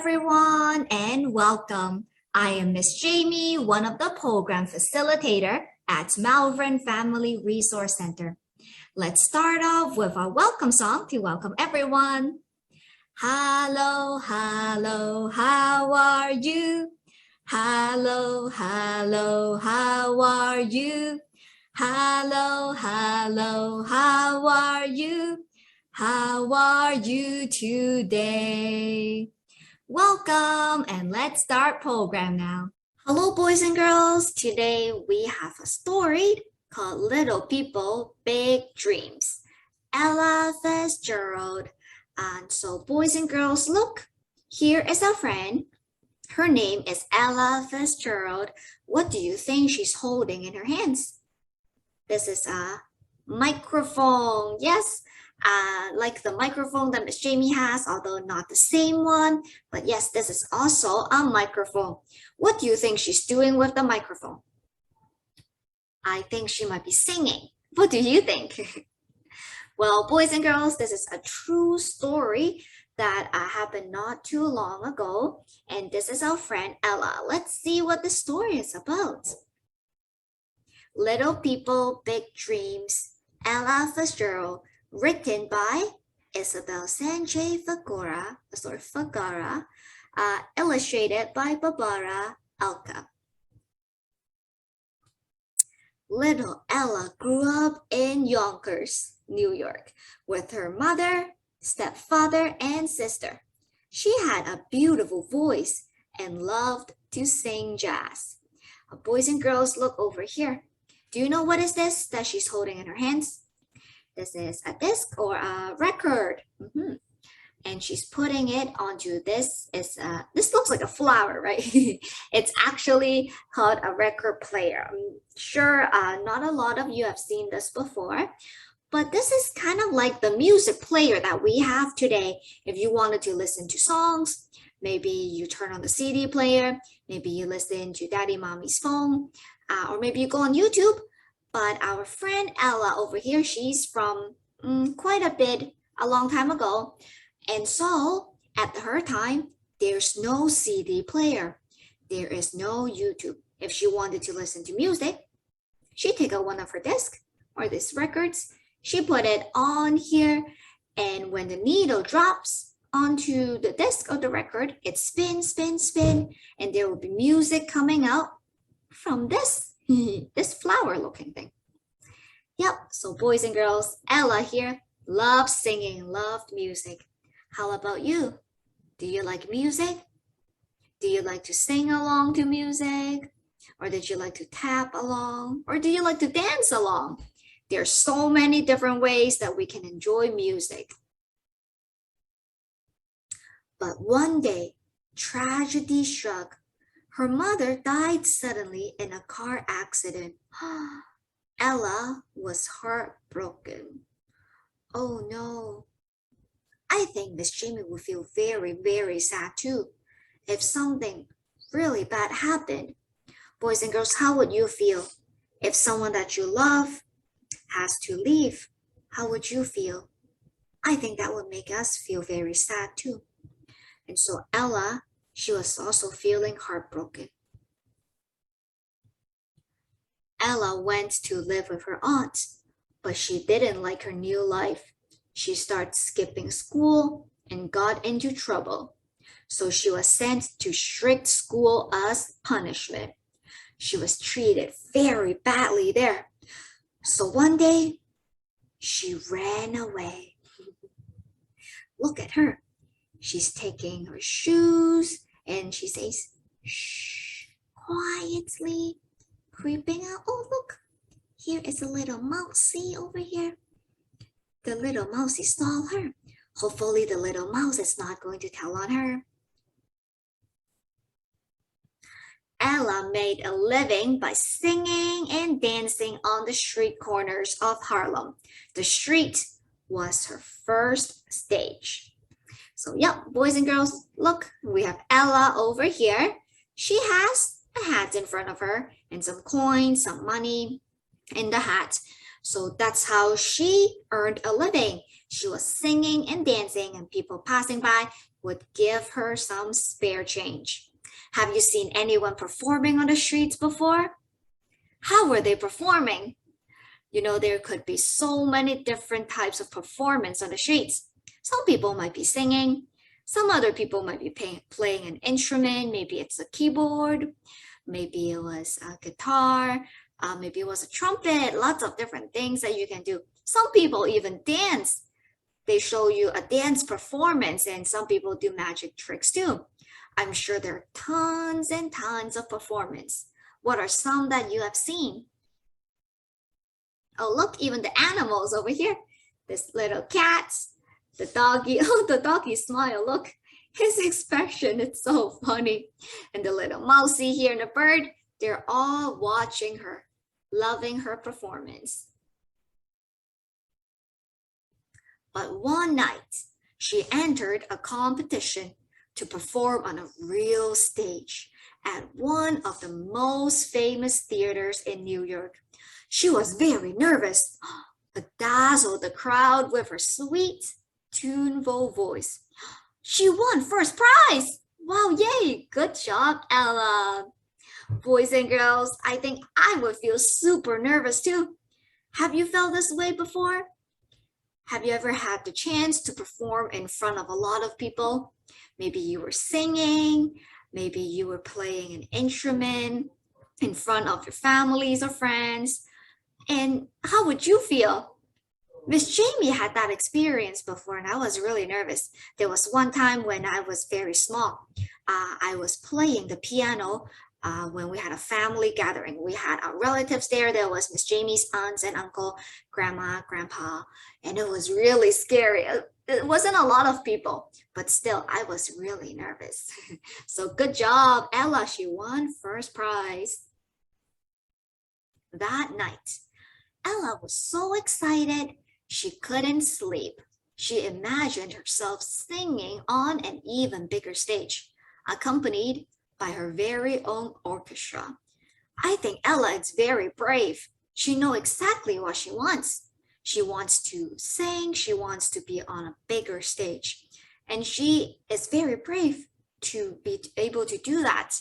everyone, and welcome. I am Miss Jamie, one of the program facilitator at Malvern Family Resource Center. Let's start off with our welcome song to welcome everyone. Hello, hello, how are you? Hello, hello, how are you? Hello, hello, how are you? How are you today? Welcome, and let's start program now. Hello, boys and girls. Today we have a story called Little People, Big Dreams. Ella Fitzgerald. And so, boys and girls, look, here is our friend. Her name is Ella Fitzgerald. What do you think she's holding in her hands? This is a microphone. Yes, like the microphone that Miss Jamie has, although not the same one. But yes, this is also a microphone. What do you think she's doing with the microphone? I think she might be singing. What do you think? Well, boys and girls, this is a true story that happened not too long ago. And this is our friend Ella. Let's see what the story is about. Little People, Big Dreams, Ella Fitzgerald, written by Isabel Sanchez Fagara, illustrated by Barbara Alka. Little Ella grew up in Yonkers, New York, with her mother, stepfather, and sister. She had a beautiful voice and loved to sing jazz. Boys and girls, look over here. Do you know what is this that she's holding in her hands? This is a disc or a record. And she's putting it onto this. This looks like a flower, right? It's actually called a record player. I'm sure not a lot of you have seen this before, but this is kind of like the music player that we have today. If you wanted to listen to songs, maybe you turn on the CD player, maybe you listen to daddy mommy's phone, or maybe you go on YouTube. But our friend Ella over here, she's from quite a long time ago. And so at her time, there's no CD player. There is no YouTube. If she wanted to listen to music, she'd take out one of her discs or these records. She put it on here. And when the needle drops onto the disc of the record, it spins, spins, spin. And there will be music coming out from this flower looking thing. Yep, so boys and girls, Ella here loved singing, loved music. How about you? Do you like music? Do you like to sing along to music? Or did you like to tap along? Or do you like to dance along? There are so many different ways that we can enjoy music. But one day, tragedy struck. Her mother died suddenly in a car accident. Ella was heartbroken. Oh no. I think Miss Jamie would feel very, very sad too if something really bad happened. Boys and girls, how would you feel if someone that you love has to leave? How would you feel? I think that would make us feel very sad too. And so Ella, she was also feeling heartbroken. Ella went to live with her aunt, but she didn't like her new life. She started skipping school and got into trouble. So she was sent to strict school as punishment. She was treated very badly there. So one day, she ran away. Look at her. She's taking her shoes and she says, shh, quietly, creeping out. Oh, look, here is a little mousey over here. The little mousey saw her. Hopefully the little mouse is not going to tell on her. Ella made a living by singing and dancing on the street corners of Harlem. The street was her first stage. So yep, boys and girls, look, we have Ella over here. She has a hat in front of her and some coins, some money in the hat. So that's how she earned a living. She was singing and dancing, and people passing by would give her some spare change. Have you seen anyone performing on the streets before? How were they performing? You know, there could be so many different types of performance on the streets. Some people might be singing. Some other people might be playing an instrument. Maybe it's a keyboard. Maybe it was a guitar. Maybe it was a trumpet. Lots of different things that you can do. Some people even dance. They show you a dance performance, and some people do magic tricks too. I'm sure there are tons and tons of performance. What are some that you have seen? Oh, look, even the animals over here. This little cat, the doggy. Oh, the doggy smile. Look, his expression, it's so funny. And the little mousey here and the bird, they're all watching her, loving her performance. But one night, she entered a competition to perform on a real stage at one of the most famous theaters in New York. She was very nervous, but dazzled the crowd with her sweet, tuneful voice. She won first prize! Wow, yay! Good job, Ella! Boys and girls, I think I would feel super nervous too. Have you felt this way before? Have you ever had the chance to perform in front of a lot of people? Maybe you were singing, maybe you were playing an instrument in front of your families or friends. And how would you feel? Miss Jamie had that experience before, and I was really nervous. There was one time when I was very small. I was playing the piano when we had a family gathering. We had our relatives there. There was Miss Jamie's aunts and uncle, grandma, grandpa, and it was really scary. It wasn't a lot of people, but still, I was really nervous. So good job, Ella. She won first prize. That night, Ella was so excited she couldn't sleep. She imagined herself singing on an even bigger stage, accompanied by her very own orchestra. I think Ella is very brave. She knows exactly what she wants. She wants to sing, she wants to be on a bigger stage. And she is very brave to be able to do that.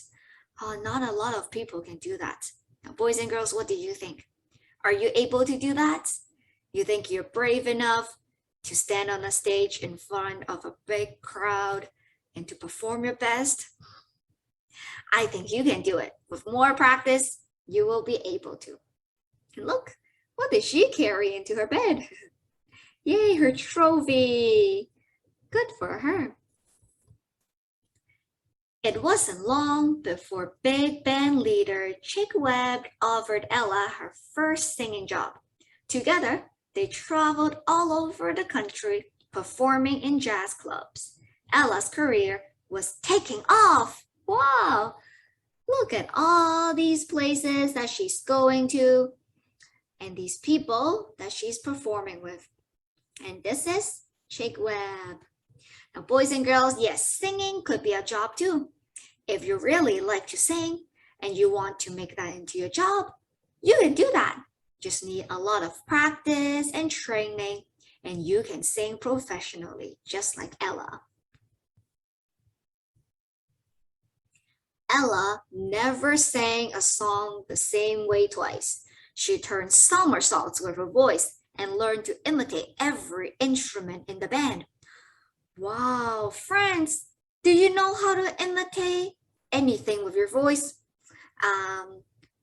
Not a lot of people can do that. Now, boys and girls, what do you think? Are you able to do that? You think you're brave enough to stand on a stage in front of a big crowd and to perform your best? I think you can do it. With more practice, you will be able to. And look, what did she carry into her bed? Yay, her trophy. Good for her. It wasn't long before big band leader Chick Webb offered Ella her first singing job. Together, they traveled all over the country performing in jazz clubs. Ella's career was taking off. Wow! Look at all these places that she's going to and these people that she's performing with. And this is Chick Webb. Now, boys and girls, yes, singing could be a job too. If you really like to sing and you want to make that into your job, you can do that. Just need a lot of practice and training, and you can sing professionally, just like Ella. Ella never sang a song the same way twice. She turned somersaults with her voice and learned to imitate every instrument in the band. Wow, friends, do you know how to imitate anything with your voice?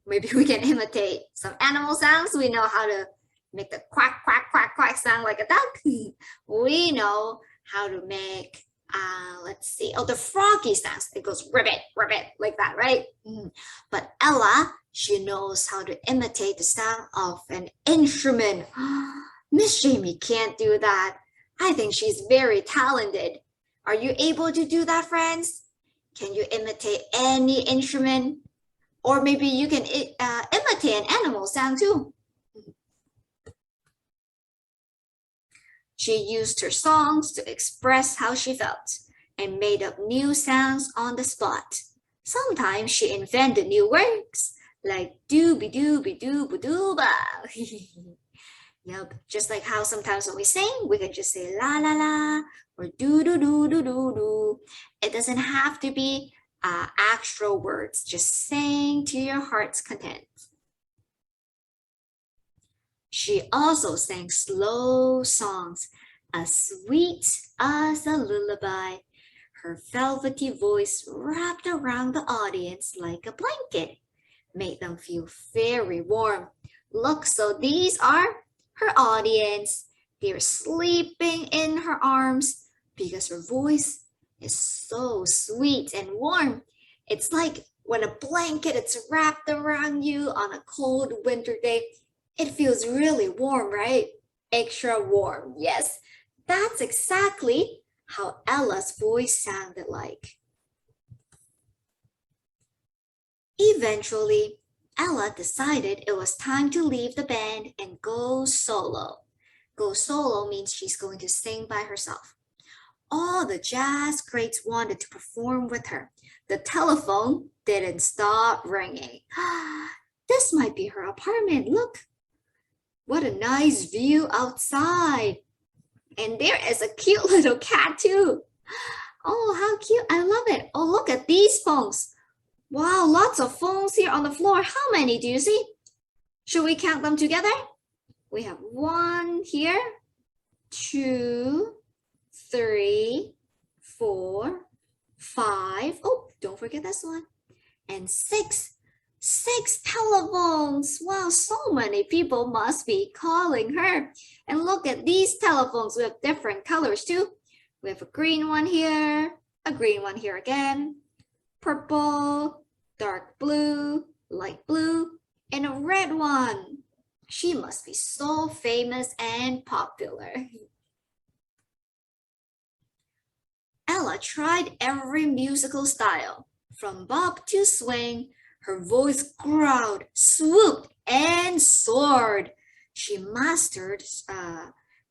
Maybe we can imitate some animal sounds. We know how to make the quack, quack, quack, quack sound like a duck. We know how to make, let's see, the froggy sounds. It goes ribbit, ribbit, like that, right? But Ella, she knows how to imitate the sound of an instrument. Miss Jamie can't do that. I think she's very talented. Are you able to do that, friends? Can you imitate any instrument? Or maybe you can imitate an animal sound too. She used her songs to express how she felt and made up new sounds on the spot. Sometimes she invented new words like dooby dooby dooba dooba. Yep, just like how sometimes when we sing, we can just say la la la or do do do do do do. It doesn't have to be actual words. Just sing to your heart's content. She also sang slow songs, as sweet as a lullaby. Her velvety voice wrapped around the audience like a blanket, made them feel very warm. Look, so these are her audience. They're sleeping in her arms because her voice is so sweet and warm. It's like when a blanket is wrapped around you on a cold winter day. It feels really warm, right? Extra warm. Yes, that's exactly how Ella's voice sounded like. Eventually, Ella decided it was time to leave the band and go solo. Go solo means she's going to sing by herself. All the jazz greats wanted to perform with her. The telephone didn't stop ringing. This might be her apartment. Look, what a nice view outside. And there is a cute little cat too. Oh, how cute. I love it. Oh, look at these phones. Wow, lots of phones here on the floor. How many do you see? Should we count them together? We have 1 here, 2, 3, 4, 5. Oh, don't forget this one. And 6. 6 telephones. Wow, so many people must be calling her. And look at these telephones. We have different colors too. We have a green one here, a green one here again, purple, dark blue, light blue, and a red one. She must be so famous and popular. Ella tried every musical style, from bop to swing. Her voice growled, swooped, and soared. She mastered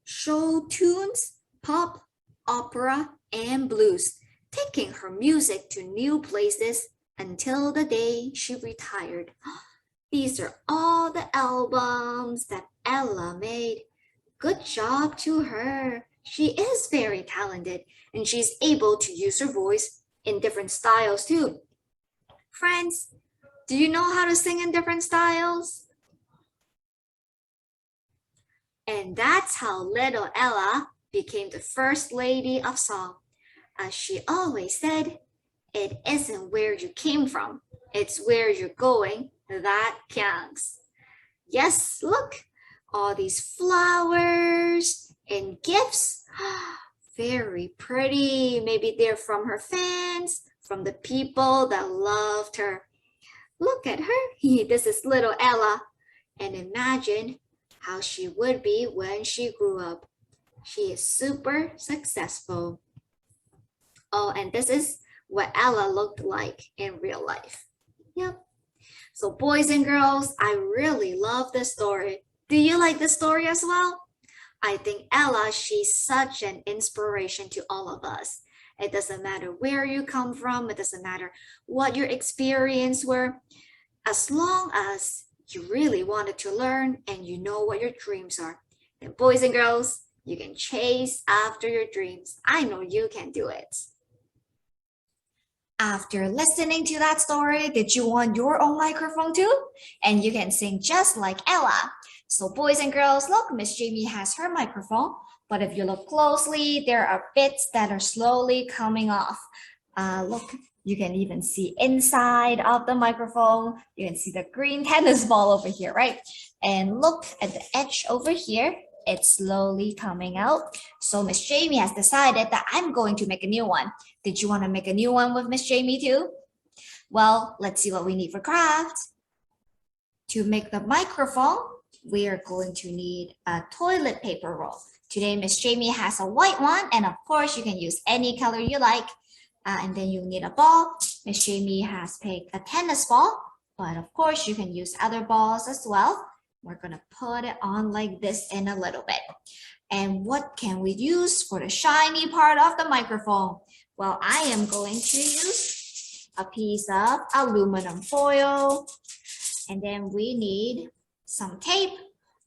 show tunes, pop, opera, and blues, taking her music to new places until the day she retired. These are all the albums that Ella made. Good job to her. She is very talented and she's able to use her voice in different styles too. Friends, do you know how to sing in different styles? And that's how little Ella became the first lady of song. As she always said, it isn't where you came from, it's where you're going that counts. Yes, look, all these flowers and gifts. Very pretty. Maybe they're from her fans, from the people that loved her. Look at her. This is little Ella. And imagine how she would be when she grew up. She is super successful. Oh, and this is what Ella looked like in real life. Yep. So boys and girls, I really love this story. Do you like this story as well? I think Ella, she's such an inspiration to all of us. It doesn't matter where you come from. It doesn't matter what your experience were. As long as you really wanted to learn and you know what your dreams are, then boys and girls, you can chase after your dreams. I know you can do it. After listening to that story, did you want your own microphone too? And you can sing just like Ella. So boys and girls, look, Miss Jamie has her microphone, but if you look closely, there are bits that are slowly coming off. Look, you can even see inside of the microphone. You can see the green tennis ball over here, right? And look at the edge over here. It's slowly coming out. So Miss Jamie has decided that I'm going to make a new one. Did you want to make a new one with Miss Jamie too? Well, let's see what we need for craft. To make the microphone, we are going to need a toilet paper roll. Today, Miss Jamie has a white one, and of course, you can use any color you like. And then you need a ball. Miss Jamie has picked a tennis ball, but of course, you can use other balls as well. We're gonna put it on like this in a little bit. And what can we use for the shiny part of the microphone? Well, I am going to use a piece of aluminum foil. And then we need some tape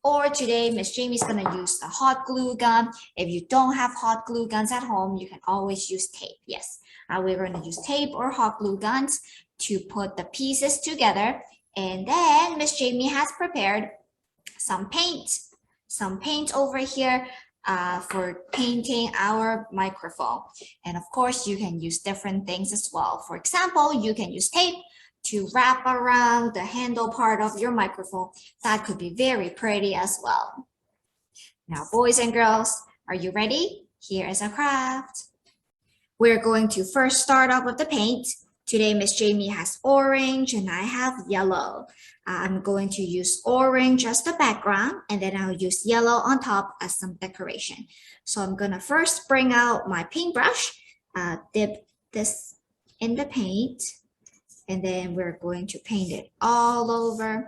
Or today, Miss Jamie's gonna use a hot glue gun. If you don't have hot glue guns at home, you can always use tape. Yes, we're gonna use tape or hot glue guns to put the pieces together. And then Miss Jamie has prepared some paint over here for painting our microphone. And of course, you can use different things as well. For example, you can use tape to wrap around the handle part of your microphone. That could be very pretty as well. Now, boys and girls, are you ready? Here is our craft. We're going to first start off with the paint. Today, Miss Jamie has orange and I have yellow. I'm going to use orange as the background and then I'll use yellow on top as some decoration. So I'm gonna first bring out my paintbrush, dip this in the paint, and then we're going to paint it all over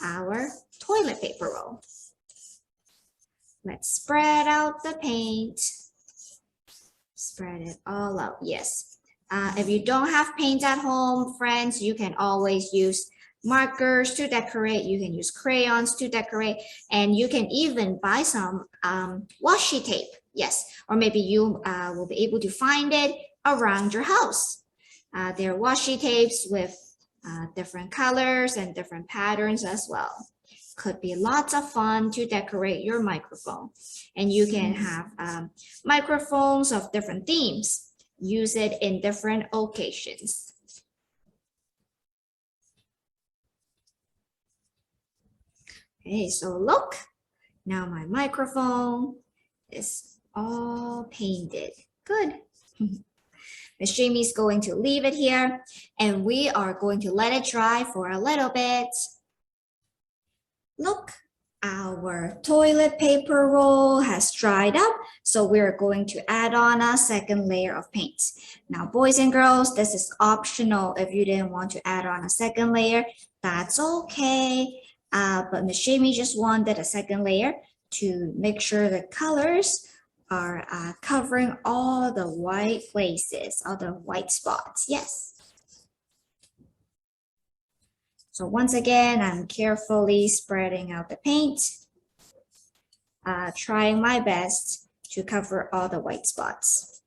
our toilet paper roll. Let's spread out the paint. Spread it all out, yes. If you don't have paint at home, friends, you can always use markers to decorate. You can use crayons to decorate, and you can even buy some washi tape, yes. Or maybe you will be able to find it around your house. There are washi tapes with different colors and different patterns as well. Could be lots of fun to decorate your microphone. And you can have microphones of different themes. Use it in different occasions. Okay, so look, now my microphone is all painted. Good. Miss Jamie's going to leave it here and we are going to let it dry for a little bit. Look, our toilet paper roll has dried up, so we're going to add on a second layer of paint. Now, boys and girls, this is optional. If you didn't want to add on a second layer, that's okay. But Miss Jamie just wanted a second layer to make sure the colors are covering all the white places, all the white spots. Yes. So once again, I'm carefully spreading out the paint, trying my best to cover all the white spots.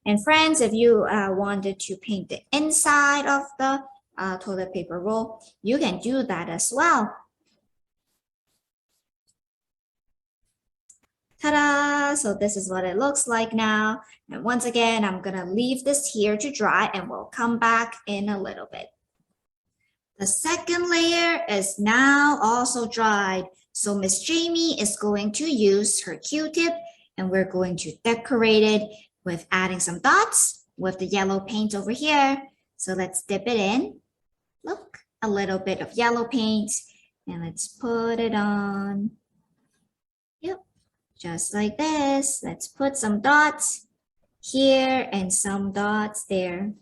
And friends, if you wanted to paint the inside of the toilet paper roll, you can do that as well. Ta-da! So this is what it looks like now. And once again, I'm gonna leave this here to dry and we'll come back in a little bit. The second layer is now also dried. So Miss Jamie is going to use her Q-tip and we're going to decorate it with adding some dots with the yellow paint over here. So let's dip it in. Look, a little bit of yellow paint and let's put it on. Yep. Just like this. Let's put some dots here and some dots there.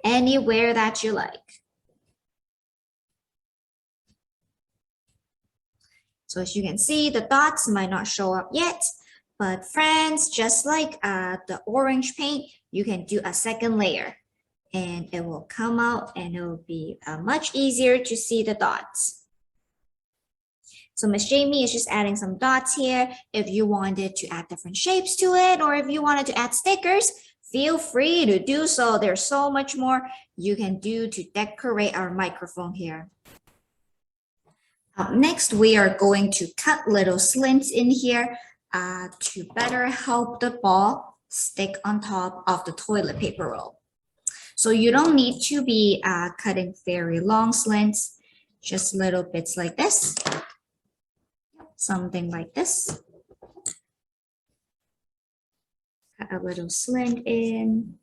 Anywhere that you like. So as you can see, the dots might not show up yet, but friends, just like the orange paint, you can do a second layer and it will come out and it will be much easier to see the dots. So Miss Jamie is just adding some dots here. If you wanted to add different shapes to it, or if you wanted to add stickers, feel free to do so. There's so much more you can do to decorate our microphone here. Up next, we are going to cut little slits in here to better help the ball stick on top of the toilet paper roll. So you don't need to be cutting very long slits, just little bits like this. Something like this. Cut a little slit in.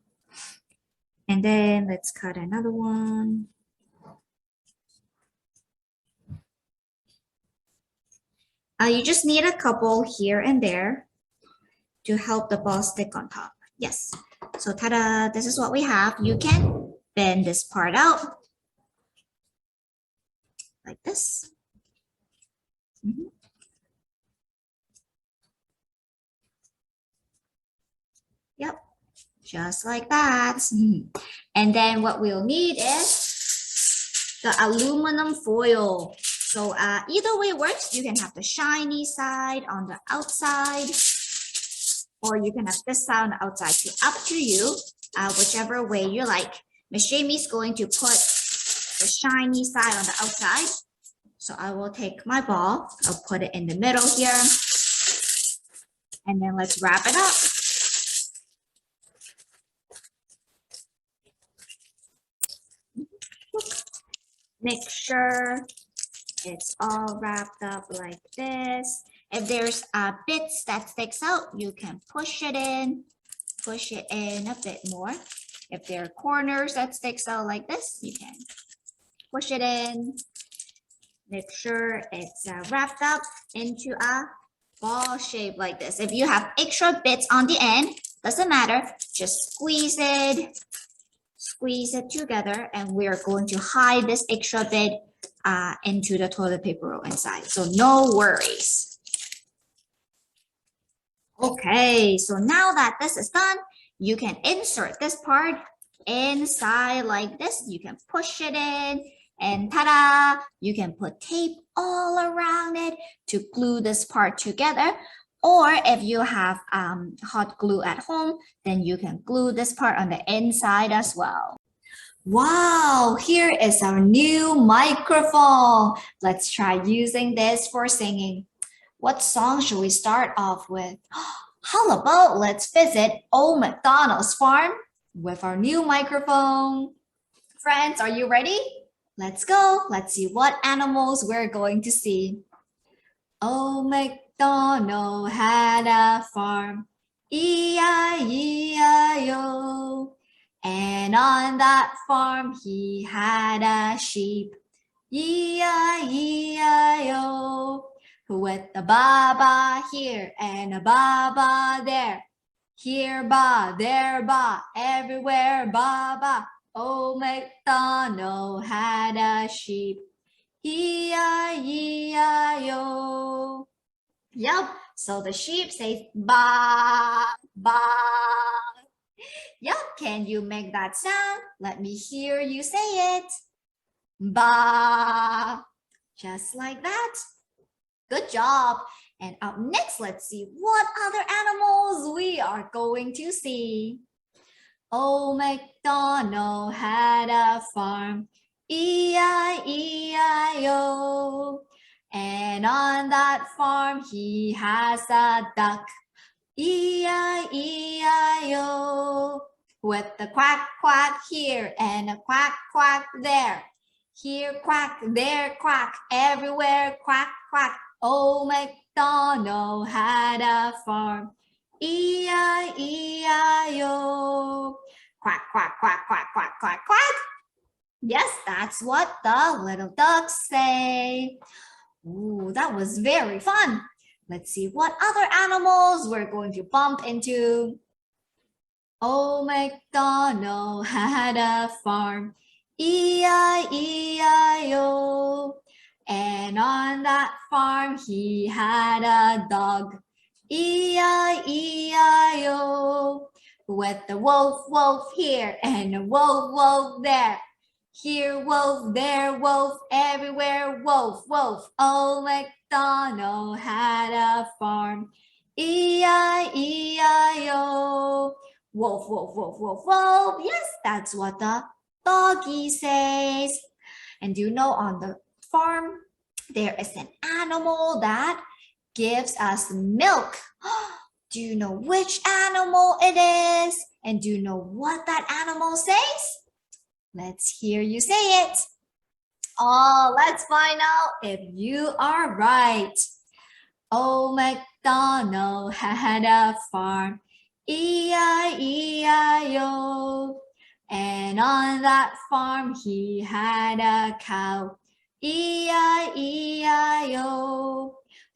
And then let's cut another one. You just need a couple here and there to help the ball stick on top. Yes. So ta-da, this is what we have. You can bend this part out like this. Yep. just like that. And then what we'll need is the aluminum foil. So either way works. You can have the shiny side on the outside, or you can have this side on the outside. So up to you, whichever way you like. Miss Jamie's going to put the shiny side on the outside. So I will take my ball, I'll put it in the middle here, and then let's wrap it up. Make sure it's all wrapped up like this. If there's bits that sticks out, you can push it in a bit more. If there are corners that sticks out like this, you can push it in. Make sure it's wrapped up into a ball shape like this. If you have extra bits on the end, doesn't matter, just squeeze it together, and we're going to hide this extra bit into the toilet paper roll inside. So no worries. Okay, so now that this is done, you can insert this part inside like this. You can push it in, and ta-da! You can put tape all around it to glue this part together. Or if you have hot glue at home, then you can glue this part on the inside as well. Wow, here is our new microphone. Let's try using this for singing. What song should we start off with? How about let's visit Old Macdonald's farm with our new microphone. Friends, are you ready? Let's go. Let's see what animals we're going to see. Old MacDonald had a farm, E-I-E-I-O. And on that farm he had a sheep, E-I-E-I-O. With a ba-ba here and a ba-ba there. Here ba, there ba, everywhere ba-ba. Old MacDonald had a sheep, E-I-E-I-O. Yep, so the sheep says ba, ba. Yep, can you make that sound? Let me hear you say it. Ba. Just like that. Good job. And up next, let's see what other animals we are going to see. Old MacDonald had a farm, E-I-E-I-O. And on that farm he has a duck, E-I-E-I-O. With the quack, quack here and a quack, quack there. Here quack, there quack, everywhere quack, quack. Old MacDonald had a farm, E-I-E-I-O. Quack, quack, quack, quack, quack, quack, quack. Yes, that's what the little ducks say. Ooh, that was very fun. Let's see what other animals we're going to bump into. Old MacDonald had a farm, E-I-E-I-O. And on that farm he had a dog, E-I-E-I-O. With the wolf, wolf here and a wolf, wolf there. Here wolf, there wolf, everywhere wolf, wolf. Old MacDonald had a farm, E-I-E-I-O. Wolf, wolf, wolf, wolf, wolf. Yes, that's what the doggy says. And do you know on the farm, there is an animal that gives us milk. Do you know which animal it is? And do you know what that animal says? Let's hear you say it. Oh, let's find out if you are right. Old MacDonald had a farm, E-I-E-I-O. And on that farm he had a cow, E-I-E-I-O.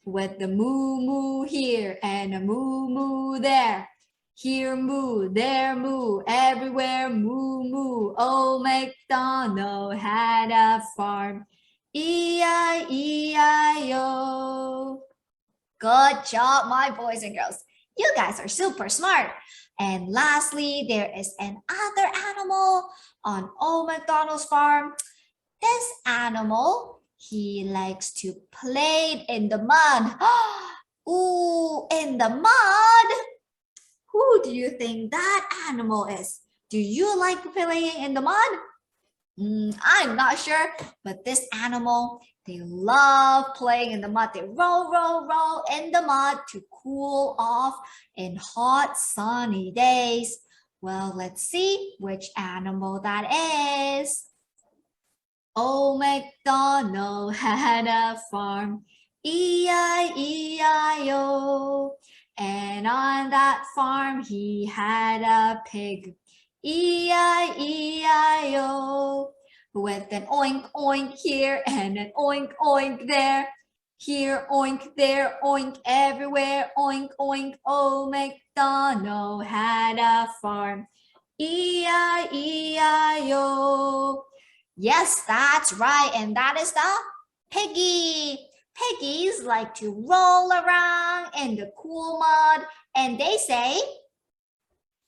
With the moo moo here and a moo moo there. Here moo, there moo, everywhere moo moo. Old MacDonald had a farm, E-I-E-I-O. Good job, my boys and girls. You guys are super smart. And lastly, there is another animal on old MacDonald's farm. This animal, he likes to play in the mud. Ooh, in the mud. Who do you think that animal is? Do you like playing in the mud? I'm not sure, but this animal, they love playing in the mud. They roll, roll, roll in the mud to cool off in hot, sunny days. Well, let's see which animal that is. Old MacDonald had a farm, E-I-E-I-O. And on that farm he had a pig, E-I-E-I-O. With an oink oink here and an oink oink there. Here oink, there oink, everywhere oink oink. Old MacDonald had a farm, E-I-E-I-O. Yes, that's right, and that is the piggy. Piggies like to roll around in the cool mud, and they say,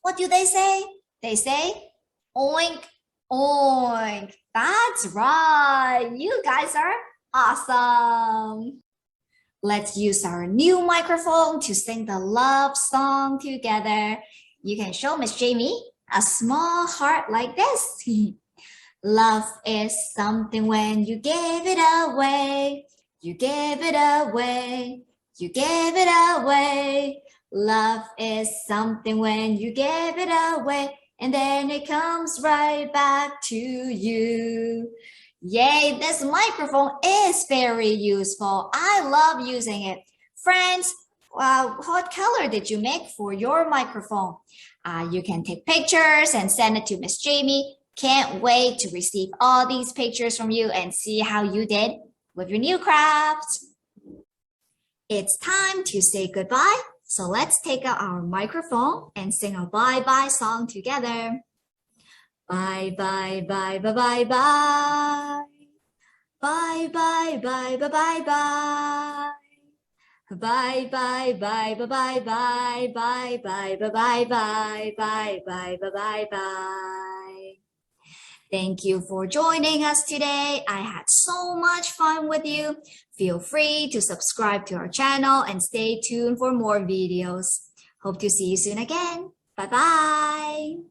what do they say? They say, oink, oink. That's right. You guys are awesome. Let's use our new microphone to sing the love song together. You can show Miss Jamie a small heart like this. Love is something when you give it away. You give it away. You give it away. Love is something when you give it away, and then it comes right back to you. Yay, this microphone is very useful. I love using it. Friends, what color did you make for your microphone? You can take pictures and send it to Miss Jamie. Can't wait to receive all these pictures from you and see how you did with your new craft. It's time to say goodbye. So let's take out our microphone and sing a bye-bye song together. Bye, bye, bye, bye, bye, bye. Bye, bye, bye, bye, bye, bye. Bye, bye, bye, bye, bye, bye, bye, bye, bye, bye, bye, bye, bye, bye, bye. Thank you for joining us today. I had so much fun with you. Feel free to subscribe to our channel and stay tuned for more videos. Hope to see you soon again. Bye-bye.